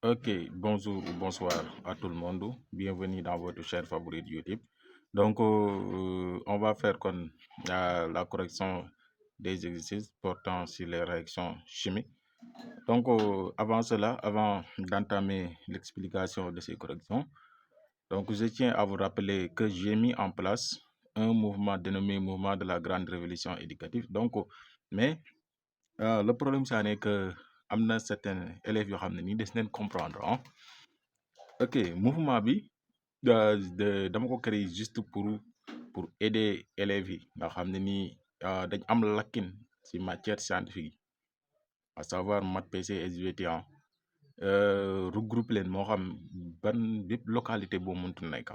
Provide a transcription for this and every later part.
Ok, bonjour ou bonsoir à tout le monde. Bienvenue dans votre chaîne favorite YouTube. Donc, on va faire comme la correction des exercices portant sur les réactions chimiques. Donc, avant cela, avant d'entamer l'explication de ces corrections, donc je tiens à vous rappeler que j'ai mis en place un mouvement dénommé Mouvement de la Grande Révolution éducative. Donc, mais le problème, ça n'est que amna certains élèves yoo xam ne nii des nañ comprendre ah. Ok, mouvement bi dama ko créer juste pour aider élèves yi nga xam ne nii dañ am lakkin ci matière scientifique yi à savoir maths PC SVT regroupe leen moo xam ban bépp localité boo muntu nekk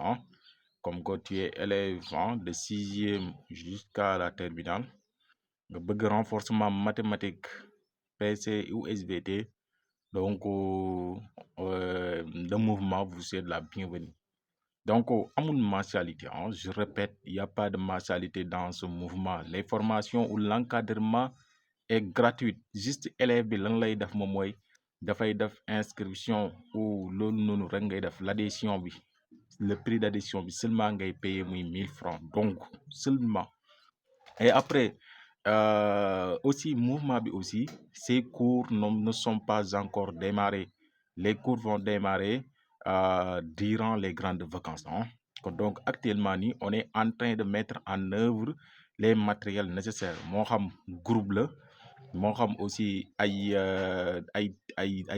comme que tu es élève de sixième jusqu'à la terminale nga bëgg renforcement mathématique PC ou SVT. Donc, le mouvement vous souhaite la bienvenue. Donc, amul mensualité, je répète, il n'y a pas de mensualité dans ce mouvement. Les formations ou l'encadrement est gratuit. Juste élève bi lan lay def moom mooy dafay def inscription ou loolu noonu rek ngay def l'adhésion bi le prix d'adhésion bi seulement ngay payer muy 1000 francs donc seulement. Et après, aussi, mouvement bi aussi, ces cours ne sont pas encore démarrés. Les cours vont démarrer durant les grandes vacances. Donc, actuellement, on est en train de mettre en œuvre les matériels nécessaires. Moo xam groupe la, moo xam aussi ay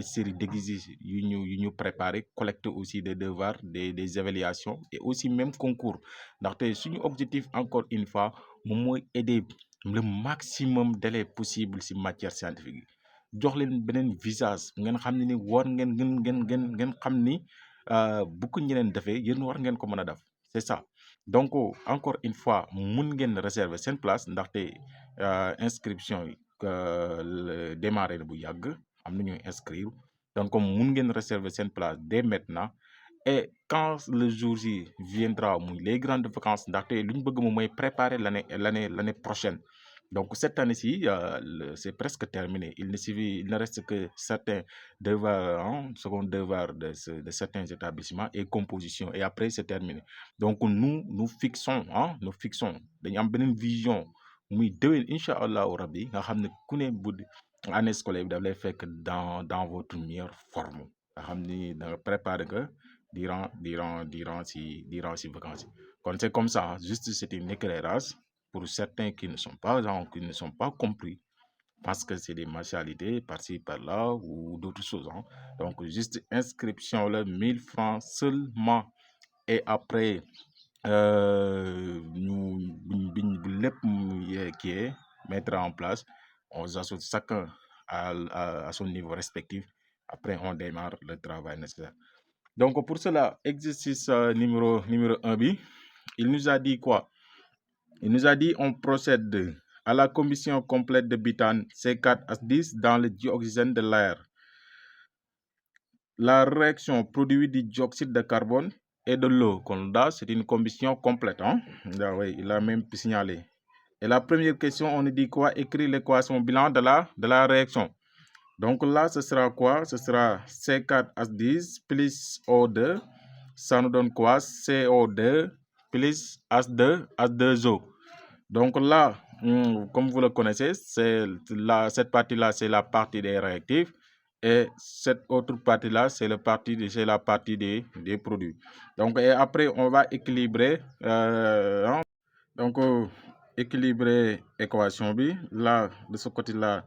série d'exercices yu ñu préparer, collecter aussi des devoirs, des évaluations et aussi même concours. Ndaxte suñu objectif encore une fois moom mooy aider le maximum d'élèves possible ci matière scientifique yi jox leen beneen visage ngeen xam ne ni war ngeen xam ni bu ko ñeneen defee yéen war ngeen ko mën a def c'est ça. Donc encore une fois mun ngeen réserver seen place ndaxte inscription yi démarré na bu yàgg am na ñuy inscrire donc mun ngeen réserver seen place dès maintenant. Et quand le jour J viendra muy les grandes vacances ndaxte lu ñu bëgg moom mooy préparer l'année prochaine. Donc cette année-ci c'est presque terminé. Il ne reste que certains devoirs second devoirs de certains établissements et composition et après c'est terminé. Donc nous fixons dañu am beneen vision muy déwén incha allahu rabbi nga xam ne ku ne bu année scolaire bi daf lay fekk dans votre meilleure forme nga xam ni da nga préparer que durant ces vacances. Quand c'est comme ça, juste c'est un éclairage pour certains qui ne sont pas compris parce que c'est des mensualités par-ci par-là ou d'autres choses. Donc juste inscription là 1000 francs seulement et après ñu bu lépp qui est mettre en place on associe chacun à son niveau respectif. Après on démarre le travail nécessaire. Donc pour cela, exercice numéro 1 bi, il nous a dit quoi? Il nous a dit on procède à la combustion complète de butane C4H10 dans le dioxygène de l'air. La réaction produit du dioxyde de carbone et de l'eau. Comme là, c'est une combustion complète. Là, oui, il a même signalé. Et la première question, on nous dit quoi? Écrire l'équation bilan de la réaction. Donc là, ce sera quoi? Ce sera C4H10 plus O2. Ça nous donne quoi? CO2 plus H2O. Donc là, comme vous le connaissez, cette partie-là, c'est la partie des réactifs. Et cette autre partie-là, c'est la partie des produits. Donc, et après, on va équilibrer. Donc, équilibrer l'équation B. Là, de ce côté-là,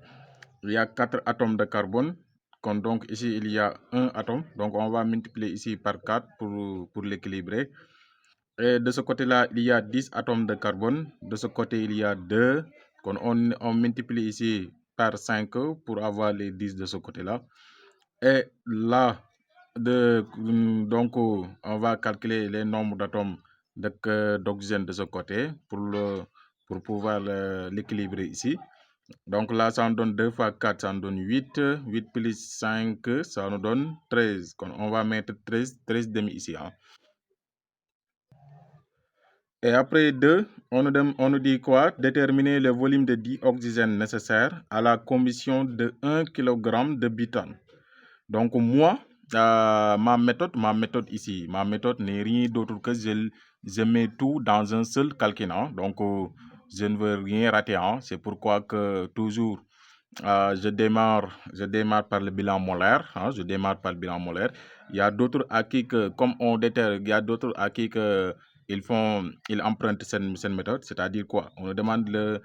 il y a 4 atomes de carbone. Donc, ici, il y a un atome. Donc, on va multiplier ici par 4 pour l'équilibrer. Et de ce côté-là, il y a 10 atomes de carbone. De ce côté, il y a 2. On multiplie ici par 5 pour avoir les 10 de ce côté-là. Et là, donc, on va calculer les nombres d'atomes d'oxygène de ce côté pour pouvoir l'équilibrer ici. Donc là, ça nous donne 2 fois 4, ça nous donne 8. 8 plus 5, ça nous donne 13. On va mettre 13 demi ici. Et après 2, on nous dit quoi? Déterminer le volume de dioxygène nécessaire à la combustion de 1 kg de butane. Donc moi, ma méthode ici, ma méthode n'est rien d'autre que je mets tout dans un seul calcul, hein. Donc, je ne veux rien rater, hein. C'est pourquoi que toujours je démarre par le bilan molaire, hein. Je démarre par le bilan molaire. Il y a d'autres acquis que, comme on déterre, il y a d'autres acquis que ils empruntent cette méthode, c'est-à-dire quoi? On nous demande le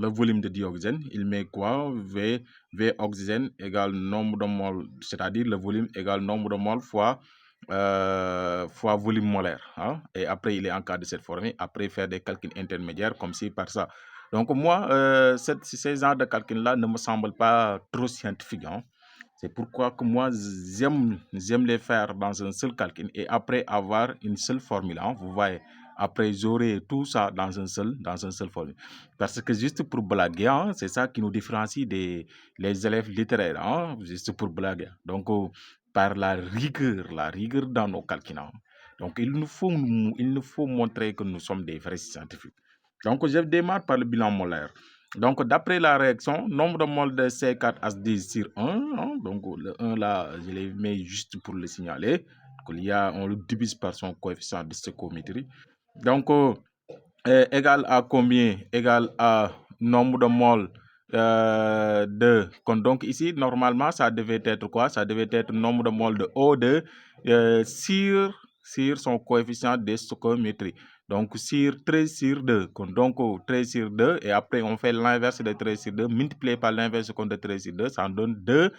volume de dioxygène, il met quoi? V oxygène égale nombre de moles, c'est-à-dire le volume égale nombre de moles fois volume molaire, hein. Et après, il est encadré de cette formule. Après, faire des calculs intermédiaires comme ci, par ça. Donc, moi, ces genres de calculs-là ne me semblent pas trop scientifiques, hein. C'est pourquoi que moi, j'aime les faire dans un seul calcul et après avoir une seule formule, hein. Vous voyez, après, j'aurai tout ça dans un seul formule. Parce que juste pour blaguer, hein, c'est ça qui nous différencie des les élèves littéraires, hein, juste pour blaguer. Donc, par la rigueur dans nos calculs, hein. Donc, il nous faut montrer que nous sommes des vrais scientifiques. Donc, je démarre par le bilan molaire. Donc, d'après la réaction, nombre de moles de C4H10 sur 1, hein, donc le 1 là, je les mets juste pour le signaler. On le divise par son coefficient de stoichiométrie. Donc, égal à combien? Égal à nombre de moles donc ici, normalement, ça devait être quoi? Ça devait être nombre de moles de O2 sur son coefficient de stoichiométrie. Donc, sur 13 sur 2. Donc, 13 sur 2. Et après, on fait l'inverse de 13 sur 2. Multiplié par l'inverse de 13 sur 2. Ça en donne 2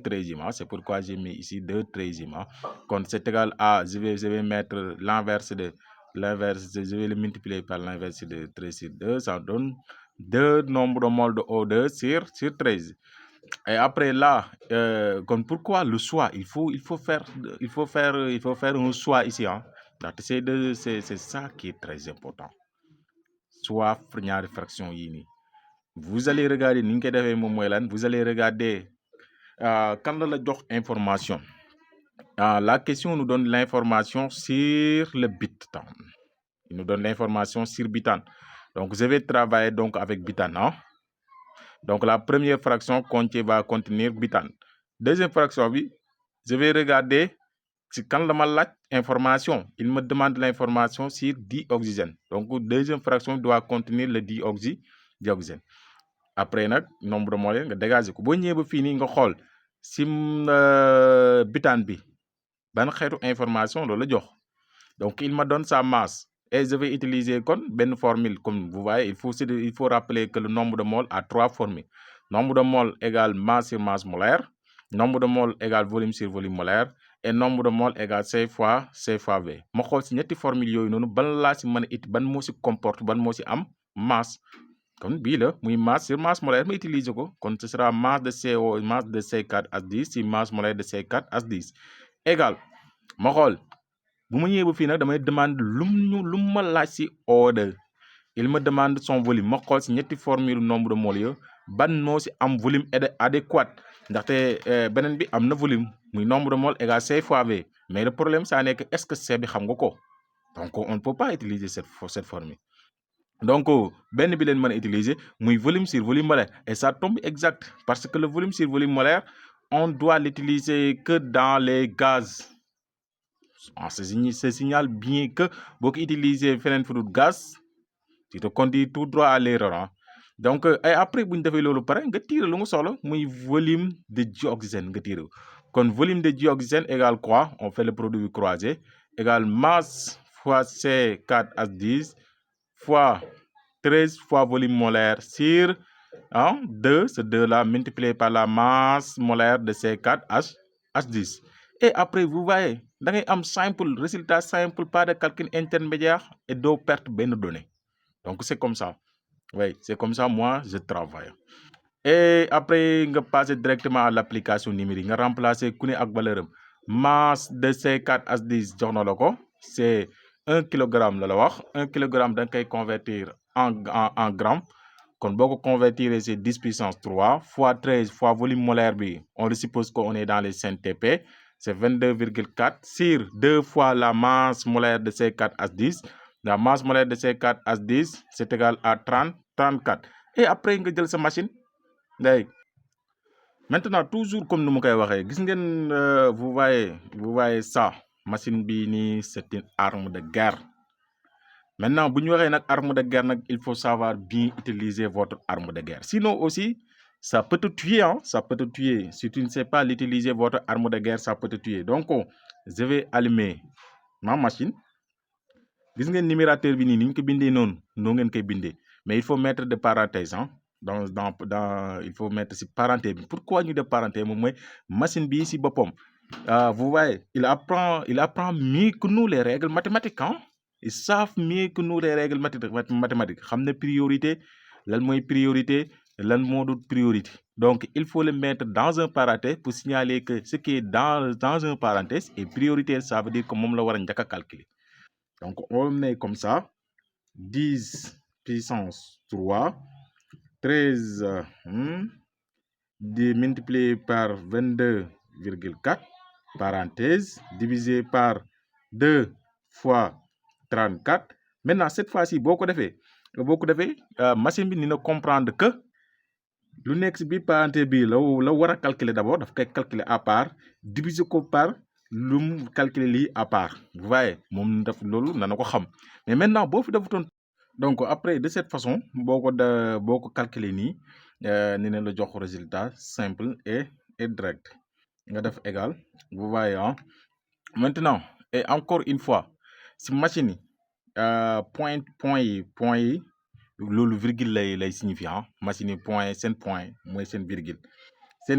treizièmes. C'est pourquoi j'ai mis ici 2 treizièmes. Quand c'est égal à, je vais mettre l'inverse, je vais le multiplier par l'inverse de 13 sur 2. Ça donne 2 nombres de moles de O2 sur 13. Et après là, pourquoi le choix? Il faut faire un choix ici, hein. C'est ça qui est très important. Soit ñaari fraction yi ni. Vous allez regarder ni nga koy defee moom mooy lan, vous allez regarder quand la jox information. La question nous donne l'information sur le bit temps. Il nous donne l'information sur bitan. Donc, je vais travailler donc avec bitan, hein. Donc, la première fraction va contenir bitan. Deuxième fraction, oui, je vais regarder si quand information, il me demande l'information sur dioxygène. Donc, deuxième fraction doit contenir le dioxygène. Après, nombre de moles, nga dégager ko. Boo ñëwee ba fii nii nga xool si bitan bi ban xeetu information loolu la jox. Donc, il me donne sa masse. Et je vais utiliser une formule. Comme vous voyez, il faut rappeler que le nombre de moles a 3 formules. Nombre de moles égale masse sur masse molaire. Nombre de moles égale volume sur volume molaire. Et nombre de moles égale C fois V. Je xool si ñetti formule yooyu noonu ban laa si mën a ban moo si comporte ban moo si am masse. Kon bii la muy masse sur masse molaire ma utiliser ko. Kon ce sera masse de CO, masse de C4H10 sur masse molaire de C4H10 égale ma xool. Bu ma ñëwee ba fii nag damay demande lu ma laaj si O2. Il me demande son volume ma xool si ñetti formule nombre de moles yo ban moo si am volume adéquat ndaxte beneen bi am na volume muy nombre de moles égale C fois V. Mais le problème ça n'est que est-ce que C bi xam nga ko? Donc on ne peut pas utiliser cette formule. Donc benn bi leen mën a utiliser muy volume sur volume molaire et ça tombe exact parce que le volume sur volume molaire on doit l'utiliser que dans les gaz. Ça signale bien que boo ko utiliser feneen fu dul gaz tu te conduis tout droit à l'erreur, hein. Donc après bu ñu defee loolu pare nga tirer lu nga soxla muy volume de dioxygène nga tirer kon volume de dioxygène égale quoi? On fait le produit croisé égale masse fois C4H10 fois 13 fois volume molaire sur 2, ce 2 là multiplié par la masse molaire de C4H10. Et après, vous voyez, da ngay am simple, résultat simple, pas de calcul intermédiaire et doo perte benn donnée. Donc, c'est comme ça. Oui, c'est comme ça, moi, je travaille. Et après, nga passer directement à l'application numérique. Nga remplacer ku ne ak valeur am. Masse de C4H10 jox na la ko. C'est 1 kilogramme la wax. 1 kilogramme da nga koy convertir en grammes. Kon boo ko convertir c'est 10 puissance 3 fois 13 fois volume molaire bi. On le suppose qu'on est dans les CNTP. C'est 22,4 sur 2 fois la masse molaire de C4H10. La masse molaire de C4H10, c'est égal à 34. Et après, nga jël sa machine. Maintenant, toujours comme nous vous voyez ça, machine bini, c'est une arme de guerre. Maintenant, si vous avez une arme de guerre, il faut savoir bien utiliser votre arme de guerre. Sinon aussi, ça peut te tuer, hein? Ça peut te tuer. Si tu ne sais pas l'utiliser, votre arme de guerre, ça peut te tuer. Donc, je vais allumer ma machine. Gis ngeen numérateur bi nii ni ñu ko bindee noonu noo ngeen koy bindee mais il faut mettre de parenthèse hein il faut mettre si parenthèse bi pourquoi ñu def parenthèse moom mooy machine bi si boppam vous voyez il apprend mieux que nous les règles mathématiques hein ils savent mieux que nous les règles mathématiques xam ne priorité lan mooy priorité lan moo dul priorité donc il faut le mettre dans un parenthèse pour signaler que ce qui est dans un parenthèse est prioritaire ça veut dire que moom la war a njëkk a calculer. Donc, on met comme ça, 10 puissance 3, 13 multiplié par 22,4, parenthèse, divisé par 2 fois 34. Maintenant, cette fois-ci, beaucoup de fait, machine bi dina comprendre que lu nekk si biir parenthèse bi la war a calculer d'abord daf koy calculer à part diviser ko par lu mu calculer lii à part vous voyez moom daf loolu nana ko xam mais maintenant boo fi defutoon donc après de cette façon boo ko calculer nii ni ne la jox résultat simple et direct nga def égal vous voyez hein maintenant et encore une fois si machine yi point yi loolu virgule lay signifier hein machine yi point seen point mooy seen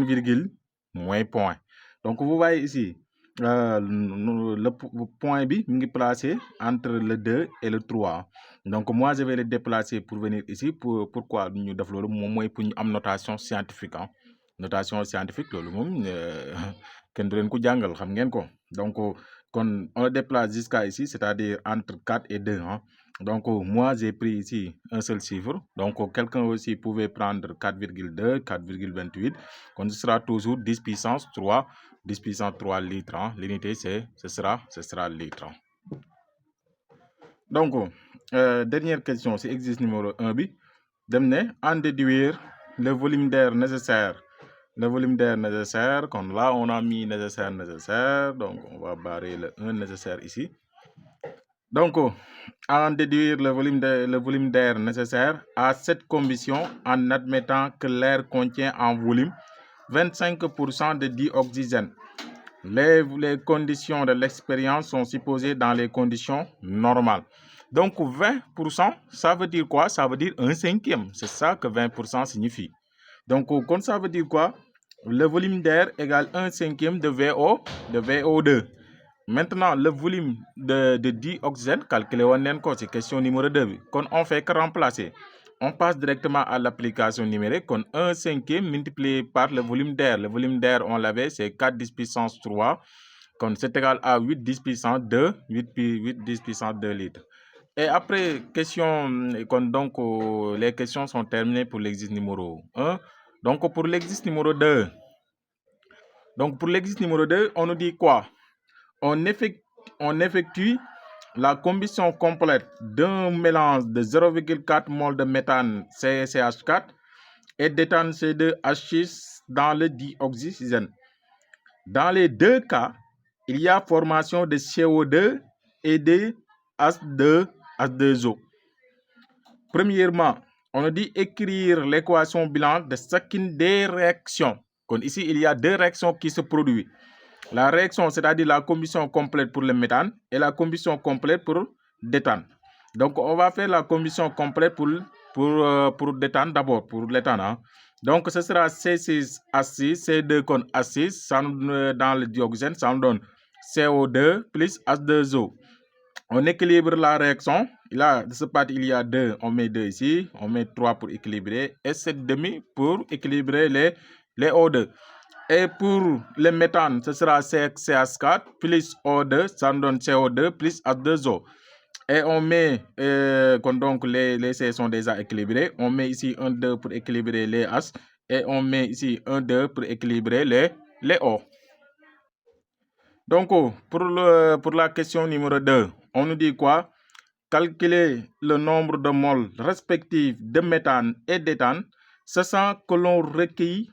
virgule mooy point donc vous voyez ici le point bi mu ngi placé entre le 2 et le 3 donc moi je vais le déplacer pour venir ici pourquoi ñu def loolu moom mooy pour ñu am notation scientifique hein notation scientifique loolu moom kenn du leen ko jàngal xam ngeen ko donc kon on le déplace jusqu'à ici c'est-à-dire entre 4 et 2 hein donc moi j'ai pris ici un seul chiffre donc quelqu'un aussi pouvait prendre 4,2 4,28 donc ce sera toujours 10 puissance 3 10 puissance 3 litres hein. L'unité ce sera litre hein. Donc dernière question c'est exercice numéro 1 bi dem ne en déduire le volume d'air nécessaire comme là on a mis nécessaire donc on va barrer le 1 nécessaire ici. Donc, en déduire le volume d'air nécessaire à cette condition en admettant que l'air contient en volume 25% de dioxygène. Les conditions de l'expérience sont supposées dans les conditions normales. Donc, 20%, ça veut dire quoi? Ça veut dire 1/5. C'est ça que 20% signifie. Donc, quand ça veut dire quoi? Le volume d'air égale 1/5 de VO2. Maintenant, le volume de dioxygène, calculé c'est question numéro 2. Quand on fait que remplacer, on passe directement à l'application numérique. Quand 1/5 multiplié par le volume d'air. Le volume d'air, on l'avait, c'est 4 10 puissance 3. Quand c'est égal à 8 10 puissance 2, 8 10 puissance 2 litres. Et après, donc les questions sont terminées pour l'exercice numéro 1. Donc pour l'exercice numéro 2, on nous dit quoi? On effectue la combustion complète d'un mélange de 0,4 mol de méthane CH4 et d'éthane C2H6 dans le dioxygène. Dans les deux cas, il y a formation de CO2 et de H2O. Premièrement, on a dit écrire l'équation bilan de chacune des réactions. Donc ici, il y a deux réactions qui se produisent. La réaction, c'est-à-dire la combustion complète pour le méthane et la combustion complète pour l'éthane. Donc, on va faire la combustion complète pour l'éthane d'abord, pour l'éthane. Hein. Donc, ce sera C6H6, C2 contre H6, dans le dioxygène, ça nous donne CO2 plus H2O. On équilibre la réaction. Là, de ce part, il y a 2, on met 2 ici, on met 3 pour équilibrer et 7,5 pour équilibrer les O2. Et pour le méthane, ce sera CH4 plus O2, ça nous donne CO2 plus H2O. Et on met, donc les C sont déjà équilibrés, on met ici un 2 pour équilibrer les H et on met ici un 2 pour équilibrer les O. Donc, pour la question numéro 2, on nous dit quoi? Calculer le nombre de moles respectifs de méthane et d'éthane, sachant que l'on recueille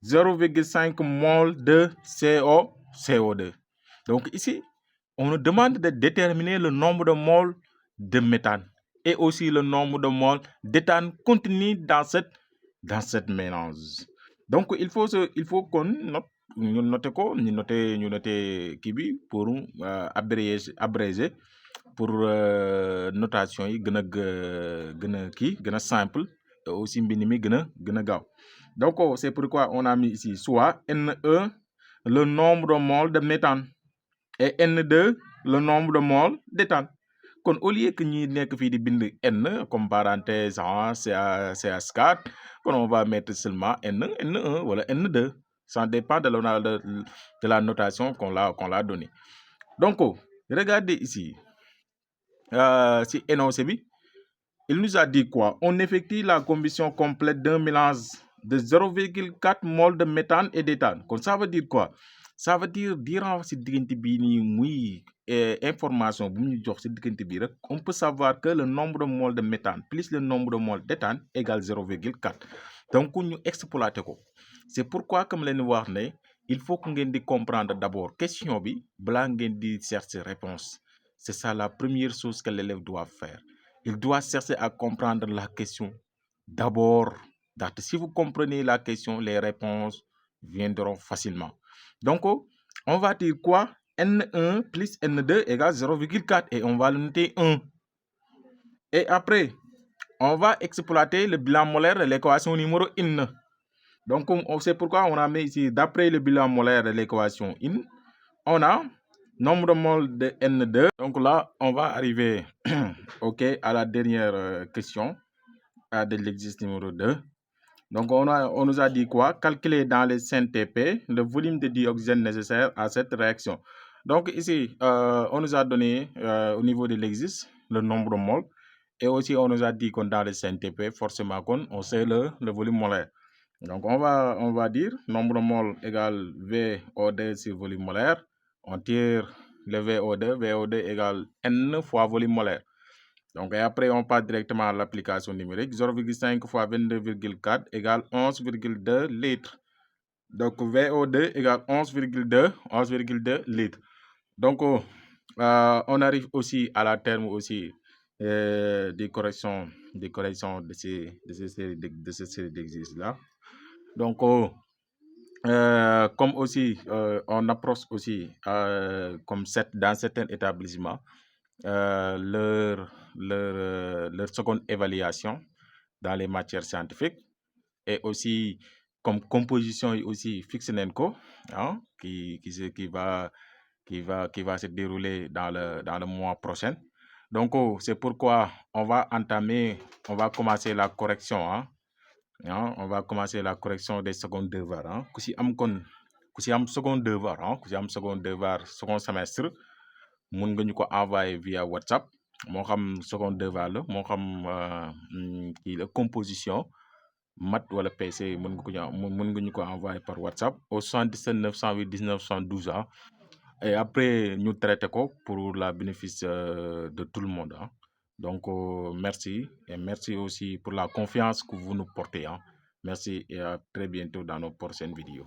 0,5 mol de CO2. Donc ici, on nous demande de déterminer le nombre de moles de méthane et aussi le nombre de moles d'éthane contenu dans cette mélange. Donc il faut qu'on note ñu noter ko ñu noter kii bi pour abréger pour notation yi gën a simple et aussi mbind mi gën a gaaw. Donc c'est pourquoi on a mis ici soit Ne le nombre de moles de méthane et N2 le nombre de moles d'éthane. Kon au lieu que ñi nekk fii di bind N comme parenthèse CH4, kon on va mettre seulement N1 wala N2. Ça dépend de la notation qu'on l'a donné. Donc regardez ici si énoncé bi, il nous a dit quoi? On effectue la combustion complète d'un mélange de 0,4 mol de méthane et d'éthane. Donc ça veut dire quoi? Ça veut dire durant si diggante bii nii muy information bu ñu jox si diggante bii rek on peut savoir que le nombre de moles de méthane plus le nombre de moles d'éthane égale 0,4. Donc ñu exploiter ko. C'est pourquoi comme leen wax ne il faut que ngeen di comprendre d'abord question bi balaa ngeen di chercher réponse. C'est ça la première chose que l'élève doit faire. Il doit chercher à comprendre la question d'abord. Si vous comprenez la question, les réponses viendront facilement. Donc, on va dire quoi? N1 plus N2 égale 0,4 et on va le noter 1. Et après, on va exploiter le bilan molaire de l'équation numéro 1. Donc, c'est pourquoi on a mis ici, d'après le bilan molaire de l'équation 1, on a nombre de moles de N2. Donc là, on va arriver à la dernière question de l'exercice numéro 2. Donc, on nous a dit quoi? Calculer dans les CNTP le volume de dioxygène nécessaire à cette réaction. Donc, ici, on nous a donné au niveau de l'exercice le nombre de moles. Et aussi, on nous a dit qu'on dans les CNTP, forcément, on sait le volume molaire. Donc, on va dire nombre de moles égale VO2 sur volume molaire. On tire le VO2 égale N fois volume molaire. Donc, et après, on passe directement à l'application numérique. 0,5 fois 22,4 égale 11,2 litres. Donc, VO2 égale 11,2 litres. Donc, on arrive aussi à la terme aussi des corrections de ces séries d'exercices-là. Donc, comme aussi, on approche aussi comme dans certains établissements, leur seconde évaluation dans les matières scientifiques et aussi comme composition aussi fixé nañ ko qui va se dérouler dans le mois prochain. Donc c'est pourquoi on va commencer la correction on va commencer la correction des seconds devoirs ku si am second devoir second semestre mun nga ñu ko envoyer via WhatsApp moo xam second devoir la moo xam kii la composition maths wala PC mën nga ñu ko envoyer par WhatsApp au 77 908 19 72 et après ñu traité ko pour la bénéfice de tout le monde Donc merci et merci aussi pour la confiance que vous nous portez Merci et à très bientôt dans nos prochaines vidéos.